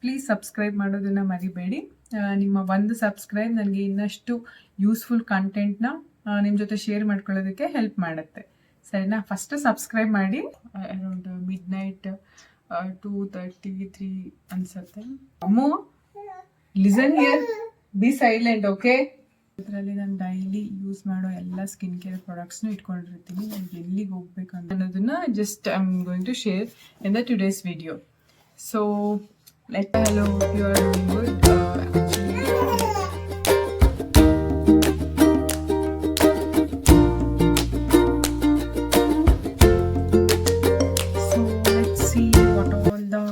Please subscribe ಮಾಡೋದನ್ನು ಮರಿಬೇಡಿ. ನಿಮ್ಮ ಒಂದು ಸಬ್ಸ್ಕ್ರೈಬ್ ನನಗೆ ಇನ್ನಷ್ಟು ಯೂಸ್ಫುಲ್ ಕಂಟೆಂಟ್ನ ನಿಮ್ಮ ಜೊತೆ ಶೇರ್ ಮಾಡ್ಕೊಳ್ಳೋದಕ್ಕೆ ಹೆಲ್ಪ್ ಮಾಡುತ್ತೆ. ಸರಿನಾ? ಫಸ್ಟ್ ಸಬ್ಸ್ಕ್ರೈಬ್ ಮಾಡಿ. ಅರೌಂಡ್ ಮಿಡ್ನೈಟ್ 2:33 ಅನ್ಸುತ್ತೆ. Ammu, listen here, be silent, okay? ಇದರಲ್ಲಿ ನಾನು ಡೈಲಿ ಯೂಸ್ ಮಾಡೋ ಎಲ್ಲ ಸ್ಕಿನ್ ಕೇರ್ ಪ್ರಾಡಕ್ಟ್ಸ್ನು ಇಟ್ಕೊಂಡಿರ್ತೀನಿ. ನನಗೆ ಎಲ್ಲಿಗೆ ಹೋಗ್ಬೇಕು ಅನ್ನೋದನ್ನ just I am going to share in the today's video. So hello, hope you are doing good. So let's see what all the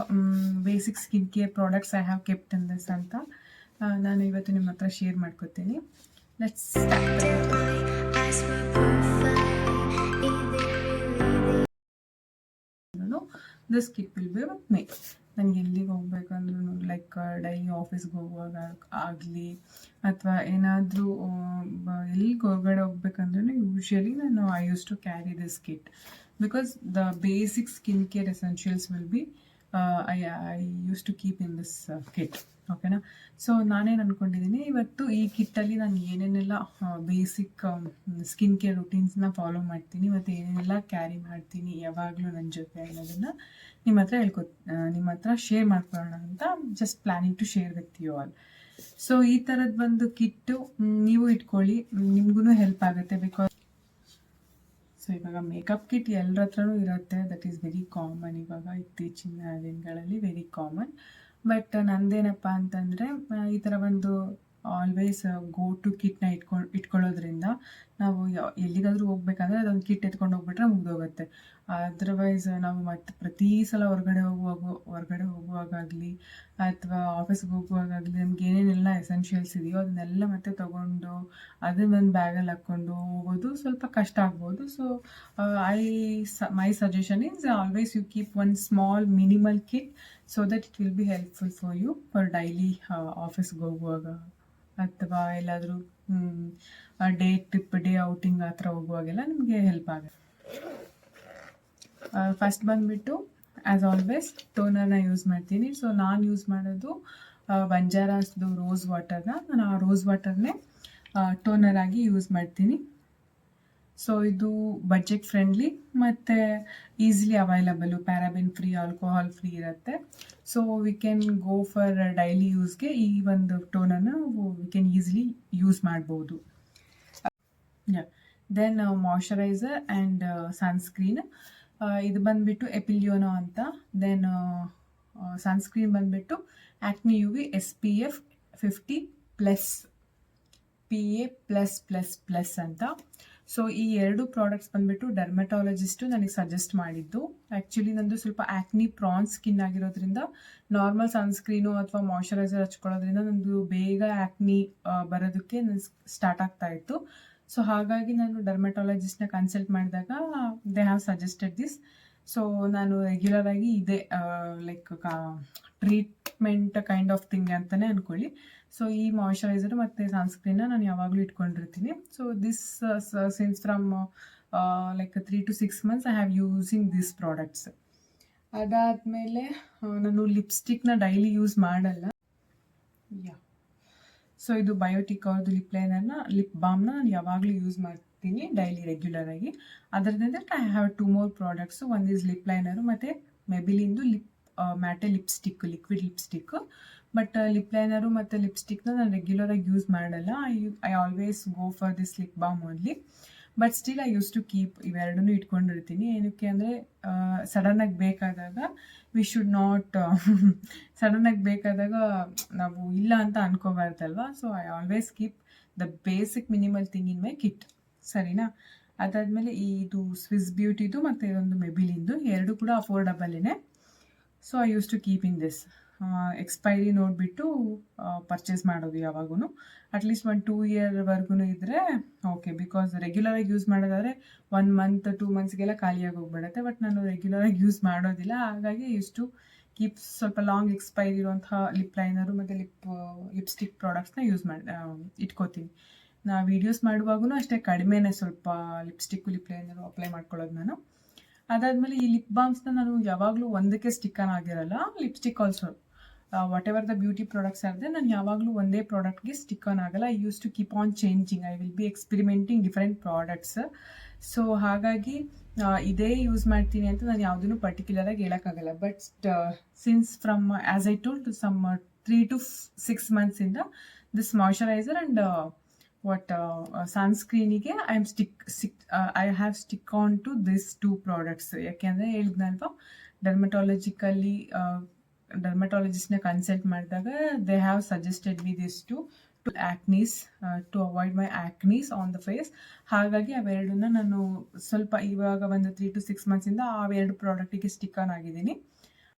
basic skincare products I have kept in this ಅಂತ ನಾನು ಇವತ್ತು ನಿಮ್ಮ ಹತ್ರ share ಮಾಡ್ಕೊತೀನಿ. Let's start. This kit will be with me. ನನಗೆ ಎಲ್ಲಿಗೆ ಹೋಗ್ಬೇಕಂದ್ರೂ like daily ಆಫೀಸ್ಗೆ ಹೋಗುವಾಗ ಆಗಲಿ ಅಥವಾ ಏನಾದರೂ ಎಲ್ಲಿಗೆ ಹೊರಗಡೆ ಹೋಗ್ಬೇಕಂದ್ರೂ ಯೂಶ್ವಲಿ ನಾನು I use to carry this kit because the basic skin care essentials will be I use to keep in this kit. ಓಕೆನಾ? ಸೊ ನಾನೇನು ಅಂದ್ಕೊಂಡಿದ್ದೀನಿ, ಇವತ್ತು ಈ ಕಿಟ್ಟಲ್ಲಿ ನಾನು ಏನೇನೆಲ್ಲ ಬೇಸಿಕ್ ಸ್ಕಿನ್ ಕೇರ್ ರುಟೀನ್ಸ್ನ ಫಾಲೋ ಮಾಡ್ತೀನಿ, ಮತ್ತು ಏನೇನೆಲ್ಲ ಕ್ಯಾರಿ ಮಾಡ್ತೀನಿ ಯಾವಾಗಲೂ ನನ್ನ ಜೊತೆ ಅನ್ನೋದನ್ನು ನಿಮ್ಮ ಹತ್ರ ಶೇರ್ ಮಾಡ್ಕೊಳ್ಳೋಣ ಅಂತ just planning to share with you all. So ಈ ಥರದ್ದು ಒಂದು ಕಿಟ್ಟು ನೀವು ಇಟ್ಕೊಳ್ಳಿ, ನಿಮ್ಗೂ ಹೆಲ್ಪ್ ಆಗುತ್ತೆ. ಬಿಕಾಸ್ ಸೊ ಇವಾಗ ಮೇಕಪ್ ಕಿಟ್ ಎಲ್ಲರ ಹತ್ರನೂ ಇರುತ್ತೆ, ದಟ್ ಈಸ್ ವೆರಿ ಕಾಮನ್. ಇವಾಗ ಇತ್ತೀಚಿನ ದಿನಗಳಲ್ಲಿ ವೆರಿ ಕಾಮನ್. ಬಟ್ ನಂದೇನಪ್ಪ ಅಂತಂದರೆ ಈ ಥರ ಒಂದು ಆಲ್ವೇಸ್ ಗೋ ಟು ಕಿಟ್ನ ಇಟ್ಕೊಳ್ಳೋದ್ರಿಂದ ನಾವು ಎಲ್ಲಿಗಾದರೂ ಹೋಗ್ಬೇಕಂದ್ರೆ ಅದೊಂದು ಕಿಟ್ ಎತ್ಕೊಂಡು ಹೋಗ್ಬಿಟ್ರೆ ಮುಗಿದೋಗುತ್ತೆ. ಅದರ್ವೈಸ್ ನಾವು ಮತ್ತೆ ಪ್ರತಿ ಸಲ ಹೊರಗಡೆ ಹೋಗುವಾಗಲಿ ಅಥವಾ ಆಫೀಸ್ಗೆ ಹೋಗುವಾಗಲಿ ನಮ್ಗೆ ಏನೇನೆಲ್ಲ ಎಸೆನ್ಷಿಯಲ್ಸ್ ಇದೆಯೋ ಅದನ್ನೆಲ್ಲ ಮತ್ತೆ ತೊಗೊಂಡು ಅದನ್ನ ಒಂದು ಬ್ಯಾಗಲ್ಲಿ ಹಾಕ್ಕೊಂಡು ಹೋಗೋದು ಸ್ವಲ್ಪ ಕಷ್ಟ ಆಗ್ಬೋದು. So my suggestion is always you keep one small minimal kit so that it will be helpful for you for daily ಆಫೀಸ್ಗೆ ಹೋಗುವಾಗ ಅಥವಾ ಎಲ್ಲಾದರೂ ಡೇ ಔಟಿಂಗ್ ಆ ಥರ ಹೋಗುವಾಗೆಲ್ಲ ನಿಮಗೆ ಹೆಲ್ಪ್ ಆಗುತ್ತೆ. ಫಸ್ಟ್ ಬಂದುಬಿಟ್ಟು ಆ್ಯಸ್ ಆಲ್ವೇಸ್ ಟೋನರ್ನ ಯೂಸ್ ಮಾಡ್ತೀನಿ. ಸೊ ನಾನು ಯೂಸ್ ಮಾಡೋದು ಬಂಜಾರಾಸ್ದು ರೋಸ್ ವಾಟರ್ನ. ನಾನು ಆ ರೋಸ್ ವಾಟರ್ನೇ ಟೋನರ್ ಆಗಿ ಯೂಸ್ ಮಾಡ್ತೀನಿ. ಸೊ ಇದು ಬಜೆಟ್ ಫ್ರೆಂಡ್ಲಿ ಮತ್ತು easily available, paraben free, alcohol free ಇರುತ್ತೆ. So we can go for daily ಯೂಸ್ಗೆ ಈ ಒಂದು ಟೋನರ್ನ ವಿ ಕ್ಯಾನ್ ಈಸಿಲಿ ಯೂಸ್ ಮಾಡ್ಬೋದು. Then moisturiser and sunscreen. ಇದು ಬಂದುಬಿಟ್ಟು ಎಪಿಲಿಯೋನೋ ಅಂತ. ದೆನ್ ಸನ್ಸ್ಕ್ರೀನ್ ಬಂದುಬಿಟ್ಟು ಆ್ಯಕ್ನಿ UV SPF 50+ PA+++ ಅಂತ. ಸೊ ಈ ಎರಡು ಪ್ರಾಡಕ್ಟ್ಸ್ ಬಂದುಬಿಟ್ಟು ಡರ್ಮಟಾಲಜಿಸ್ಟು ನನಗೆ ಸಜೆಸ್ಟ್ ಮಾಡಿದ್ದು. ಆ್ಯಕ್ಚುಲಿ ನಂದು ಸ್ವಲ್ಪ ಆ್ಯಕ್ನಿ ಪ್ರಾನ್ ಸ್ಕಿನ್ ಆಗಿರೋದ್ರಿಂದ ನಾರ್ಮಲ್ ಸನ್ಸ್ಕ್ರೀನು ಅಥವಾ ಮಾಯ್ಶ್ಚರೈಸರ್ ಹಚ್ಕೊಳ್ಳೋದ್ರಿಂದ ನಂದು ಬೇಗ ಆ್ಯಕ್ನಿ ಬರೋದಕ್ಕೆ ಸ್ಟಾರ್ಟ್ ಆಗ್ತಾಯಿತ್ತು. ಸೊ ಹಾಗಾಗಿ ನಾನು ಡರ್ಮಟಾಲಜಿಸ್ಟ್ನ ಕನ್ಸಲ್ಟ್ ಮಾಡಿದಾಗ they have suggested this. So ನಾನು ರೆಗ್ಯುಲರಾಗಿ ಇದೇ like treatment kind of thing ಅಂತಲೇ ಅಂದ್ಕೊಳ್ಳಿ. ಸೊ ಈ ಮಾಯ್ಶ್ಚರೈಸರ್ ಮತ್ತು ಸನ್ಸ್ಕ್ರೀನ್ನ ನಾನು ಯಾವಾಗಲೂ ಇಟ್ಕೊಂಡಿರ್ತೀನಿ. So this since from like 3 to 6 months I have using this products. ಅದಾದಮೇಲೆ ನಾನು ಲಿಪ್ಸ್ಟಿಕ್ನ ಡೈಲಿ ಯೂಸ್ ಮಾಡಲ್ಲ. ಸೊ ಇದು ಬಯೋಟಿಕ್ ಅವ್ರದ್ದು ಲಿಪ್ ಬಾಮ್ನ ನಾನು ಯಾವಾಗಲೂ ಯೂಸ್ ಮಾಡ್ತೀನಿ ಡೈಲಿ ರೆಗ್ಯುಲರಾಗಿ. ಅದರಿಂದ ಐ ಹ್ಯಾವ್ 2 more ಪ್ರಾಡಕ್ಟ್ಸು. ಒಂದು ಈಸ್ ಲಿಪ್ ಲೈನರು ಮತ್ತು ಮೆಬಿಲಿಂದು matte lipstick, liquid lipstick. But lip liner ಮತ್ತು ಲಿಪ್ಸ್ಟಿಕ್ನ ನಾನು ರೆಗ್ಯುಲರಾಗಿ ಯೂಸ್ ಮಾಡಲ್ಲ. I always go for this lip balm only. But still I use to keep ಇವೆರಡನ್ನೂ ಇಟ್ಕೊಂಡಿರ್ತೀನಿ. ಏನಕ್ಕೆ ಅಂದರೆ ಸಡನ್ನಾಗಿ ಬೇಕಾದಾಗ ವಿ ಶುಡ್ ನಾಟ್ ಸಡನ್ನಾಗಿ ಬೇಕಾದಾಗ ನಾವು ಇಲ್ಲ ಅಂತ ಅನ್ಕೋಬಾರ್ದಲ್ವ. So I always keep the basic minimal thing in my kit. ಸರಿನಾ? ಅದಾದಮೇಲೆ ಇದು ಸ್ವಿಸ್ ಬ್ಯೂಟಿದು ಮತ್ತು ಇದೊಂದು ಮೆಬಿಲಿಂದು, ಎರಡು ಕೂಡ ಅಫೋರ್ಡಬಲ್ಲೇನೆ. So I use to keep in this. Expiry ನೋಡಿಬಿಟ್ಟು ಪರ್ಚೇಸ್ ಮಾಡೋದು ಯಾವಾಗೂ. ಅಟ್ಲೀಸ್ಟ್ 1-2 yearವರೆಗೂ ಇದ್ದರೆ ಓಕೆ. ಬಿಕಾಸ್ ರೆಗ್ಯುಲರಾಗಿ ಯೂಸ್ ಮಾಡೋದಾದರೆ 1 month 2 monthsಗೆಲ್ಲ ಖಾಲಿಯಾಗಿ ಹೋಗ್ಬಿಡುತ್ತೆ. ಬಟ್ ನಾನು ರೆಗ್ಯುಲರಾಗಿ ಯೂಸ್ ಮಾಡೋದಿಲ್ಲ, ಹಾಗಾಗಿ ಯೂಸ್ ಟು ಕೀಪ್ ಸ್ವಲ್ಪ ಲಾಂಗ್ ಎಕ್ಸ್ಪೈರಿ ಇರುವಂತಹ ಲಿಪ್ ಲೈನರು ಮತ್ತು ಲಿಪ್ಸ್ಟಿಕ್ ಪ್ರಾಡಕ್ಟ್ಸ್ನ ಇಟ್ಕೋತೀನಿ. ನಾ ವೀಡಿಯೋಸ್ ಮಾಡುವಾಗೂ ಅಷ್ಟೇ ಕಡಿಮೆನೇ ಸ್ವಲ್ಪ ಲಿಪ್ಸ್ಟಿಕ್ಕು ಲಿಪ್ ಲೈನರು ಅಪ್ಲೈ ಮಾಡ್ಕೊಳ್ಳೋದು ನಾನು. ಅದಾದಮೇಲೆ ಈ ಲಿಪ್ ಬಾಮ್ಸ್ನ ನಾನು ಯಾವಾಗಲೂ ಒಂದಕ್ಕೆ ಸ್ಟಿಕ್ ಆಗಿರಲ್ಲ. Lipstick also whatever the beauty products ಆದರೆ ನಾನು ಯಾವಾಗಲೂ ಒಂದೇ ಪ್ರಾಡಕ್ಟ್ಗೆ ಸ್ಟಿಕ್ ಆನ್ ಆಗಲ್ಲ. I use to keep on changing. I will be experimenting different products. So ಹಾಗಾಗಿ ಇದೇ ಯೂಸ್ ಮಾಡ್ತೀನಿ ಅಂತ ನಾನು ಯಾವುದನ್ನು ಪರ್ಟಿಕ್ಯುಲರಾಗಿ ಹೇಳೋಕ್ಕಾಗಲ್ಲ. But since from as I told some 3 to 6 months this moisturiser and ಸನ್ಸ್ಕ್ರೀನಿಗೆ I have stick on to this 2 products. ಯಾಕೆಂದರೆ ಹೇಳಿದ್ನಲ್ವಾ, ಡರ್ಮಟಾಲಜಿಸ್ಟ್ನ ಕನ್ಸಲ್ಟ್ ಮಾಡಿದಾಗ they have suggested me this to acnes to avoid my acnes on the face. ಹಾಗಾಗಿ ಅವೆರಡನ್ನ ನಾನು ಸ್ವಲ್ಪ ಇವಾಗ ಒಂದು 3 to 6 months ಅವೆರಡು ಪ್ರಾಡಕ್ಟಿಗೆ ಸ್ಟಿಕ್ ಆನ್ ಆಗಿದ್ದೀನಿ.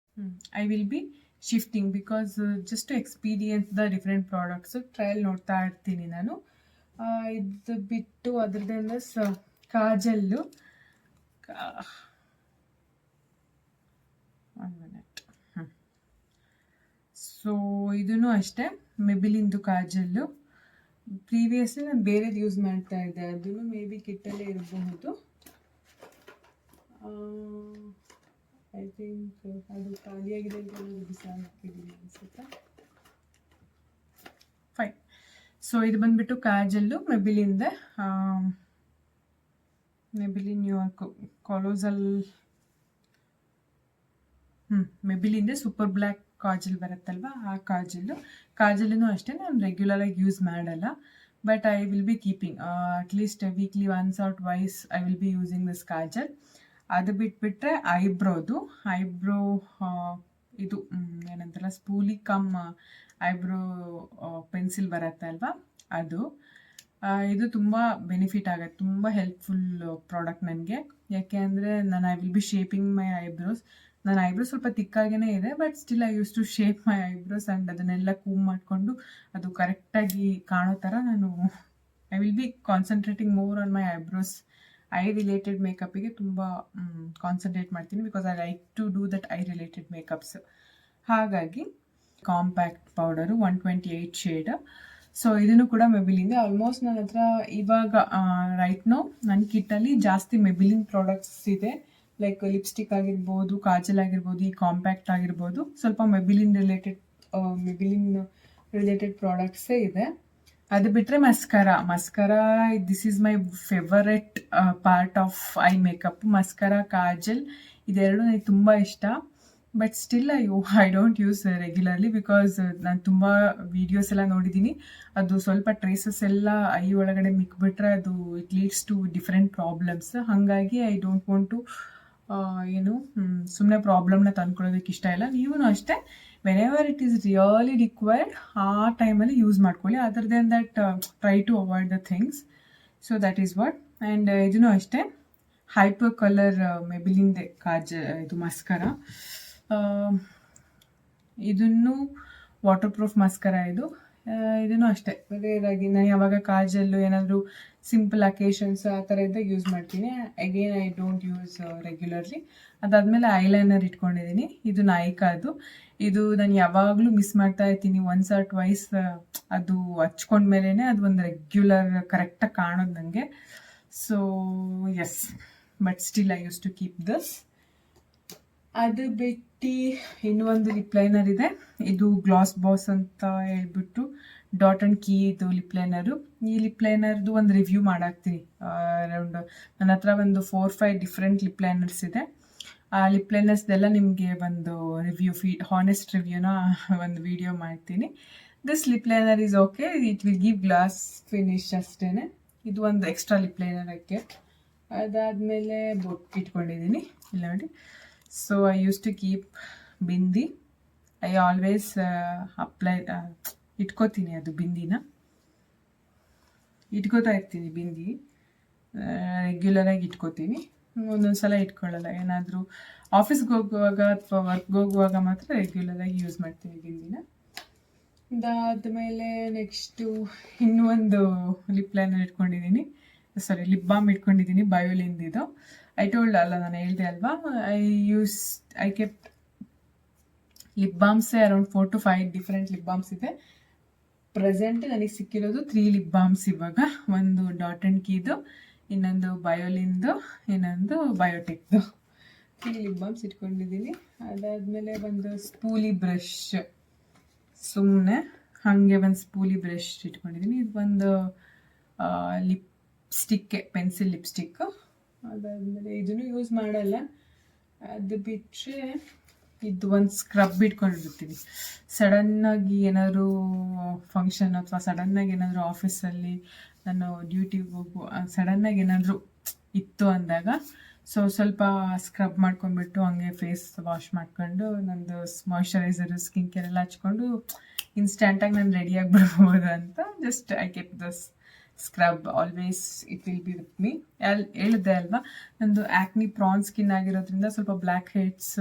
I will be shifting because just to experience the different products trial ನೋಡ್ತಾ ಇರ್ತೀನಿ ನಾನು. ಇದು ಬಿಟ್ಟು ಅದರದ್ದೆಲ್ಲ ಕಾಜಲ್ಲು, 1 minute. ಸೊ ಇದೂ ಅಷ್ಟೇ, ಮೆಬಿಲಿಂದು ಕಾಜಲ್ಲು. ಪ್ರೀವಿಯಸ್ಲಿ ನಾನು ಬೇರೆದು ಯೂಸ್ ಮಾಡ್ತಾ ಇದ್ದೆ, ಅದನ್ನು ಮೇ ಬಿ ಕಿಟ್ಟಲ್ಲೇ ಇರಬಹುದು. ಐ ಥಿಂಕ್ ಅದು ಖಾಲಿಯಾಗಿದೆ ಅಂತ ಬಿಸಾಕಿದ್ದೀನಿ ಅನಿಸುತ್ತೆ. ಫೈನ್. ಸೊ ಇದು ಬಂದುಬಿಟ್ಟು ಕಾಜಲ್ಲು ಮೆಬಿಲಿಂದ, ಮೆಬಿಲಿನ್ ನ್ಯೂಯಾರ್ಕ್ ಕಾಲೋಸಲ್, ಮೆಬಿಲಿಂದ ಸೂಪರ್ ಬ್ಲ್ಯಾಕ್ ಕಾಜಲ್ ಬರುತ್ತಲ್ವ, ಆ ಕಾಜಲ್ಲೂ ಅಷ್ಟೇ ನಾನು ರೆಗ್ಯುಲರಾಗಿ ಯೂಸ್ ಮಾಡಲ್ಲ. But I will be keeping at least weekly once or twice I will be using this kajal. ಅದು ಬಿಟ್ಬಿಟ್ರೆ ಐಬ್ರೋ ಇದು ಏನಂತಾರಲ್ಲ, ಸ್ಪೂಲಿ ಕಮ್ ಐಬ್ರೋ ಪೆನ್ಸಿಲ್ ಬರುತ್ತೆ ಅಲ್ವಾ, ಇದು ತುಂಬ ಬೆನಿಫಿಟ್ ಆಗುತ್ತೆ, ತುಂಬ ಹೆಲ್ಪ್ಫುಲ್ ಪ್ರಾಡಕ್ಟ್ ನನಗೆ. ಯಾಕೆ ಅಂದರೆ ನಾನು I will be shaping my eyebrows. ನನ್ನ ಐಬ್ರೋಸ್ ಸ್ವಲ್ಪ ತಿಕ್ಕಾಗೇ ಇದೆ, but still I use to shape my eyebrows and ಅದನ್ನೆಲ್ಲ ಕೂಮ್ ಮಾಡಿಕೊಂಡು ಅದು ಕರೆಕ್ಟಾಗಿ ಕಾಣೋ ಥರ ನಾನು I will be concentrating more on my eyebrows. Eye related ಮೇಕಪ್ಪಿಗೆ ತುಂಬ ಕಾನ್ಸಂಟ್ರೇಟ್ ಮಾಡ್ತೀನಿ, because I like to do that eye related makeups. ಹಾಗಾಗಿ ಕಾಂಪ್ಯಾಕ್ಟ್ ಪೌಡರು 128 ಶೇಡ್. ಸೊ ಇದನ್ನು ಕೂಡ ಮೆಬಿಲಿಂದ. ಆಲ್ಮೋಸ್ಟ್ ನನ್ನ ಹತ್ರ ಇವಾಗ ರೈಟ್ ನೋ ನನ್ನ ಕಿಟ್ಟಲ್ಲಿ ಜಾಸ್ತಿ ಮೆಬಿಲಿನ್ ಪ್ರಾಡಕ್ಟ್ಸ್ ಇದೆ. ಲೈಕ್ ಲಿಪ್ಸ್ಟಿಕ್ ಆಗಿರ್ಬೋದು, ಕಾಜಲ್ ಆಗಿರ್ಬೋದು, ಈ ಕಾಂಪ್ಯಾಕ್ಟ್ ಆಗಿರ್ಬೋದು, ಸ್ವಲ್ಪ ಮೆಬಿಲಿನ್ ರಿಲೇಟೆಡ್ ಪ್ರಾಡಕ್ಟ್ಸೇ ಇದೆ. ಅದು ಬಿಟ್ಟರೆ mascara this is my favourite part of eye makeup. Mascara, kajal ಇದೆರಡು ನನಗೆ ತುಂಬ ಇಷ್ಟ. But still I don't use regularly, because ನಾನು ತುಂಬ ವೀಡಿಯೋಸ್ ಎಲ್ಲ ನೋಡಿದ್ದೀನಿ, ಅದು ಸ್ವಲ್ಪ ಟ್ರೇಸಸ್ ಎಲ್ಲ ಐ ಒಳಗಡೆ ಮಿಕ್ಬಿಟ್ರೆ ಅದು it leads to different problems. ಹಾಗಾಗಿ ಐ ಡೋಂಟ್ ವಾಂಟ್ ಟು ಸುಮ್ಮನೆ ಪ್ರಾಬ್ಲಮ್ನ ತಂದ್ಕೊಳ್ಳೋದಕ್ಕೆ ಇಷ್ಟ ಇಲ್ಲ. ನೀವು ಅಷ್ಟೇ, whenever it is really required ಆ ಟೈಮಲ್ಲಿ ಯೂಸ್ ಮಾಡ್ಕೊಳ್ಳಿ. Other than that try to avoid the things. So that is what. And ಇದೂ ಅಷ್ಟೇ, ಹೈಪರ್ ಕಲರ್ ಮೆಬಿಲಿಂದೆ ಇದು ಮಸ್ಕರಾ. ಇದನ್ನು ವಾಟರ್ ಪ್ರೂಫ್ ಮಸ್ಕರಾ ಇದೂ ಅಷ್ಟೇ. ರೇರಾಗಿ ನಾನು ಯಾವಾಗ ಕಾಜಲ್ಲು ಏನಾದರೂ ಸಿಂಪಲ್ ಅಕೇಶನ್ಸ್ ಆ ಥರ ಇದ್ದಾಗ ಯೂಸ್ ಮಾಡ್ತೀನಿ. Again I don't use regularly. ಅದಾದಮೇಲೆ ಐಲೈನರ್ ಇಟ್ಕೊಂಡಿದ್ದೀನಿ. ಇದು ನಾಯಿಕಾದು. ಇದು ನಾನು ಯಾವಾಗಲೂ ಮಿಸ್ ಮಾಡ್ತಾ ಇರ್ತೀನಿ. ಒನ್ಸ್ ಆರ್ ಟ್ವೈಸ್ ಅದು ಹಚ್ಕೊಂಡ್ಮೇಲೆ ಅದು ಒಂದು ರೆಗ್ಯುಲರ್ ಕರೆಕ್ಟಾಗಿ ಕಾಣೋದು ನನಗೆ. So yes, but still I use to keep this. ಅದು ಬಿಟ್ಟು ಇನ್ನೂ ಒಂದು ಲಿಪ್ ಲೈನರ್ ಇದೆ. ಇದು ಗ್ಲಾಸ್ ಬಾಸ್ ಅಂತ ಹೇಳ್ಬಿಟ್ಟು ಡಾಟ್ ಆ್ಯಂಡ್ ಕೀ ಇದು ಲಿಪ್ ಲೈನರು. ಈ ಲಿಪ್ ಲೈನರ್ದು ಒಂದು ರಿವ್ಯೂ ಮಾಡಾಕ್ತೀನಿ. ಅರೌಂಡ್ ನನ್ನ ಹತ್ರ ಒಂದು 4-5 ಡಿಫ್ರೆಂಟ್ ಲಿಪ್ ಲೈನರ್ಸ್ ಇದೆ. ಆ ಲಿಪ್ ಲೈನರ್ಸ್ದೆಲ್ಲ ನಿಮಗೆ ಒಂದು ಹಾನೆಸ್ಟ್ ರಿವ್ಯೂನ ಒಂದು ವಿಡಿಯೋ ಮಾಡ್ತೀನಿ. This lip liner is okay, it will give glass finish ಅಷ್ಟೇ. ಇದು ಒಂದು ಎಕ್ಸ್ಟ್ರಾ ಲಿಪ್ ಲೈನರಕ್ಕೆ. ಅದಾದಮೇಲೆ ಬೊಟ್ಟು ಇಟ್ಕೊಂಡಿದ್ದೀನಿ ಇಲ್ಲ ನೋಡಿ. So I use to keep bindi. I always ಇಟ್ಕೋತೀನಿ, ಅದು ಬಿಂದಿನ ಇಟ್ಕೋತಾ ಇರ್ತೀನಿ. ಬಿಂದಿ ರೆಗ್ಯುಲರಾಗಿ ಇಟ್ಕೋತೀನಿ, ಒಂದೊಂದು ಸಲ ಇಟ್ಕೊಳ್ಳಲ್ಲ. ಏನಾದರೂ ಆಫೀಸ್ಗೆ ಹೋಗುವಾಗ ಅಥವಾ ವರ್ಕ್ಗೆ ಹೋಗುವಾಗ ಮಾತ್ರ ರೆಗ್ಯುಲರಾಗಿ ಯೂಸ್ ಮಾಡ್ತೀನಿ ಬಿಂದಿನ. ಅದಾದಮೇಲೆ ನೆಕ್ಸ್ಟು ಇನ್ನೂ ಒಂದು ಲಿಪ್ ಲೈನರ್ ಇಟ್ಕೊಂಡಿದ್ದೀನಿ, ಲಿಪ್ ಬಾಮ್ ಇಟ್ಕೊಂಡಿದ್ದೀನಿ ಬಯೋಲಿನ್ದಿದು. ಐ ಟೋಲ್ಡ್ ಅಲ್ಲ, ನಾನು ಹೇಳಿದೆ ಅಲ್ವಾ, ಐ ಕೆಪ್ಟ್ ಲಿಪ್ ಬಾಮ್ಸೇ around 4 to 5 different lip balms ಇದೆ. ಪ್ರೆಸೆಂಟ್ ನನಗೆ ಸಿಕ್ಕಿರೋದು 3 ಲಿಪ್ ಬಾಮ್ಸ್ ಇವಾಗ. ಒಂದು ಡಾಟ್ ಆ್ಯಂಡ್ ಕೀದು, ಇನ್ನೊಂದು ಬಯೋಲಿನ್ದು, ಇನ್ನೊಂದು ಬಯೋಟೆಕ್ದು. 3 ಲಿಪ್ ಬಾಮ್ಸ್ ಇಟ್ಕೊಂಡಿದ್ದೀನಿ. ಅದಾದಮೇಲೆ ಒಂದು ಸ್ಪೂಲಿ ಬ್ರಷ್. ಸುಮ್ಮನೆ ಹಾಗೆ ಒಂದು ಸ್ಪೂಲಿ ಬ್ರಷ್ ಇಟ್ಕೊಂಡಿದ್ದೀನಿ. ಇದು ಒಂದು ಲಿಪ್ಸ್ಟಿಕ್ಕೆ, ಪೆನ್ಸಿಲ್ ಲಿಪ್ಸ್ಟಿಕ್ಕು. ಅದಾದಮೇಲೆ ಇದನ್ನು ಯೂಸ್ ಮಾಡಲ್ಲ. ಅದು ಬಿಟ್ಟರೆ ಇದು ಒಂದು ಸ್ಕ್ರಬ್ ಇಟ್ಕೊಂಡಿರ್ತೀನಿ. ಸಡನ್ನಾಗಿ ಏನಾದರೂ ಫಂಕ್ಷನ್ ಅಥವಾ ಸಡನ್ನಾಗಿ ಏನಾದರೂ ಆಫೀಸಲ್ಲಿ ನಾನು ಡ್ಯೂಟಿಗೆ ಸಡನ್ನಾಗಿ ಏನಾದರೂ ಇತ್ತು ಅಂದಾಗ ಸ್ವಲ್ಪ ಸ್ಕ್ರಬ್ ಮಾಡ್ಕೊಂಡ್ಬಿಟ್ಟು ಹಂಗೆ ಫೇಸ್ ವಾಶ್ ಮಾಡ್ಕೊಂಡು ನಂದು ಮಾಯ್ಶ್ಚರೈಸರು, ಸ್ಕಿನ್ ಕೇರ್ ಎಲ್ಲ ಹಚ್ಕೊಂಡು ಇನ್ಸ್ಟೆಂಟಾಗಿ ನಾನು ರೆಡಿಯಾಗಿ ಬರ್ಬೋದು ಅಂತ just I kept this scrub always. It will be with me. ಹೇಳಿದ್ದೆ ಅಲ್ವಾ, ನಂದು ಆ್ಯಕ್ನಿ ಪ್ರಾನ್ ಸ್ಕಿನ್ ಆಗಿರೋದ್ರಿಂದ ಸ್ವಲ್ಪ ಬ್ಲ್ಯಾಕ್ ಹೆಡ್ಸ್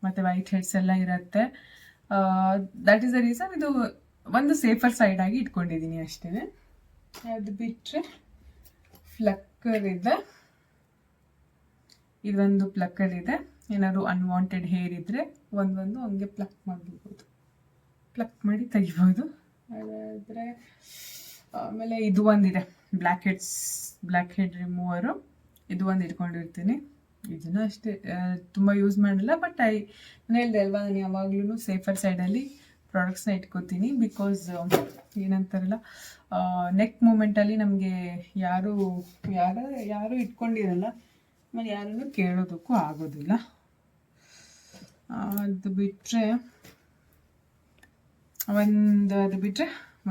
ಮತ್ತು ವೈಟ್ ಹೆಡ್ಸ್ ಎಲ್ಲ ಇರುತ್ತೆ. ದ್ಯಾಟ್ ಈಸ್ ದ ರೀಸನ್ ಇದು ಒಂದು ಸೇಫರ್ ಸೈಡ್ ಆಗಿ ಇಟ್ಕೊಂಡಿದ್ದೀನಿ ಅಷ್ಟೇ. ಅದು ಬಿಟ್ಟರೆ ಫ್ಲಕ್ಕರ್ ಇದೆ, ಇದೊಂದು ಪ್ಲಕ್ಕರ್ ಇದೆ. ಏನಾದ್ರು ಅನ್ವಾಂಟೆಡ್ ಹೇರ್ ಇದ್ದರೆ ಒಂದೊಂದು ಹಂಗೆ ಪ್ಲಕ್ ಮಾಡಿಬಿಡ್ಬೋದು, ಪ್ಲಕ್ ಮಾಡಿ ತೆಗಿಬೋದು. ಅದಾದರೆ ಆಮೇಲೆ ಇದು ಒಂದಿದೆ, ಬ್ಲ್ಯಾಕ್ ಹೆಡ್ ರಿಮೂವರು. ಇದು ಒಂದು ಇಟ್ಕೊಂಡಿರ್ತೀನಿ. ಇದನ್ನು ಅಷ್ಟೇ ತುಂಬ ಯೂಸ್ ಮಾಡಲ್ಲ. ಬಟ್ ನಾನು ಹೇಳಿದೆ ಅಲ್ವಾ, ನಾನು ಯಾವಾಗ್ಲೂ ಸೇಫರ್ ಸೈಡಲ್ಲಿ ಪ್ರಾಡಕ್ಟ್ಸ್ನ ಇಟ್ಕೋತೀನಿ. ಬಿಕಾಸ್ ಏನಂತಾರಲ್ಲ, ನೆಕ್ ಮೂಮೆಂಟಲ್ಲಿ ನಮಗೆ ಯಾರು ಇಟ್ಕೊಂಡಿರಲ್ಲ, ಆಮೇಲೆ ಯಾರನ್ನು ಕೇಳೋದಕ್ಕೂ ಆಗೋದಿಲ್ಲ. ಅದು ಬಿಟ್ಟರೆ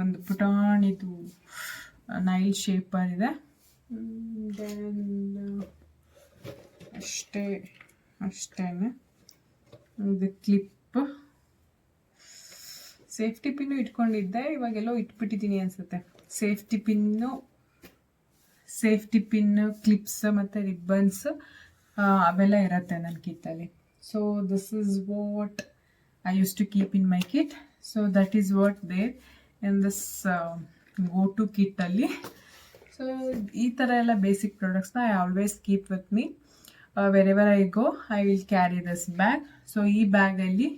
ಒಂದು ಪುಟಾಣಿದು ನೈಲ್ ಶೇಪರ್ ಇದೆ. ಅಷ್ಟೇ ಇದು ಕ್ಲಿಪ್, ಸೇಫ್ಟಿ ಪಿನ್ನು ಇಟ್ಕೊಂಡಿದ್ದೆ, ಇವಾಗೆಲ್ಲೋ ಇಟ್ಬಿಟ್ಟಿದ್ದೀನಿ ಅನಿಸುತ್ತೆ. ಸೇಫ್ಟಿ ಪಿನ್ನು, ಕ್ಲಿಪ್ಸ್ ಮತ್ತು ರಿಬ್ಬನ್ಸ್ ಅವೆಲ್ಲ ಇರುತ್ತೆ ನನ್ನ ಕಿಟ್ಟಲ್ಲಿ. So this is what I use to keep in my kit. So that is what there in this go to ಕಿಟ್ಟಲ್ಲಿ. ಸೊ ಈ ಥರ ಎಲ್ಲ ಬೇಸಿಕ್ ಪ್ರಾಡಕ್ಟ್ಸ್ನ I always keep with me. Wherever I go I will carry this bag. So ಈ ಬ್ಯಾಗಲ್ಲಿ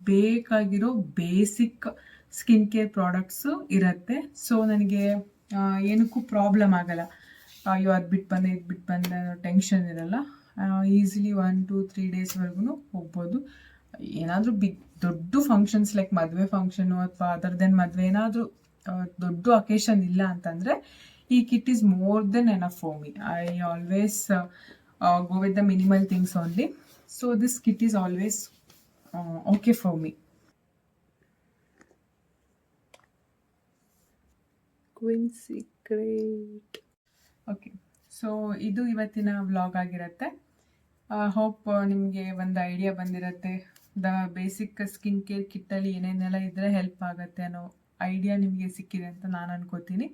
ಬೇಕಾಗಿರೋ basic skin care products ಇರುತ್ತೆ. So ನನಗೆ ಏನಕ್ಕೂ ಪ್ರಾಬ್ಲಮ್ ಆಗಲ್ಲ. ಅಯ್ಯೋ ಅದು ಬಿಟ್ಟು ಬಂದೆ ಟೆನ್ಷನ್ ಇರಲ್ಲ. ಈಸಿಲಿ 1-2-3 ಡೇಸ್ವರೆಗೂ ಹೋಗ್ಬೋದು. ಏನಾದರೂ ದೊಡ್ಡ ಫಂಕ್ಷನ್ಸ್ ಲೈಕ್ ಮದುವೆ ಫಂಕ್ಷನು ಅಥವಾ ಅದರ್ ದೆನ್ ಮದುವೆ ಏನಾದರೂ ದೊಡ್ಡ ಅಕೇಶನ್ ಇಲ್ಲ ಅಂತಂದರೆ ಈ kit is more than enough for me. I always go with the minimal things only. So this kit is always okay for me. Queen Secret. Okay, so ಇದು ಇವತ್ತಿನ vlog ಆಗಿರುತ್ತೆ. Hope ನಿಮಗೆ ಒಂದು ಐಡಿಯಾ ಬಂದಿರುತ್ತೆ. The basic skin care ಕಿಟ್ಟಲ್ಲಿ ಏನೇನೆಲ್ಲ ಇದ್ದರೆ help ಆಗುತ್ತೆ ಅನ್ನೋ ಐಡಿಯಾ ನಿಮಗೆ ಸಿಕ್ಕಿದೆ ಅಂತ ನಾನು ಅನ್ಕೋತೀನಿ.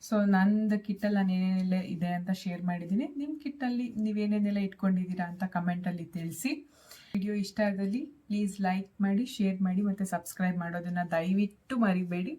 ಸೊ ನಂದು ಕಿಟ್ಟಲ್ಲಿ ನಾನು ಏನೇನೆಲ್ಲ ಇದೆ ಅಂತ ಶೇರ್ ಮಾಡಿದ್ದೀನಿ. ನಿಮ್ಮ ಕಿಟ್ಟಲ್ಲಿ ನೀವೇನೇನೆಲ್ಲ ಇಟ್ಕೊಂಡಿದ್ದೀರಾ ಅಂತ ಕಮೆಂಟಲ್ಲಿ ತಿಳಿಸಿ. ವಿಡಿಯೋ ಇಷ್ಟ ಆದಲ್ಲಿ ಪ್ಲೀಸ್ ಲೈಕ್ ಮಾಡಿ, ಶೇರ್ ಮಾಡಿ ಮತ್ತು ಸಬ್ಸ್ಕ್ರೈಬ್ ಮಾಡೋದನ್ನು ದಯವಿಟ್ಟು ಮರಿಬೇಡಿ.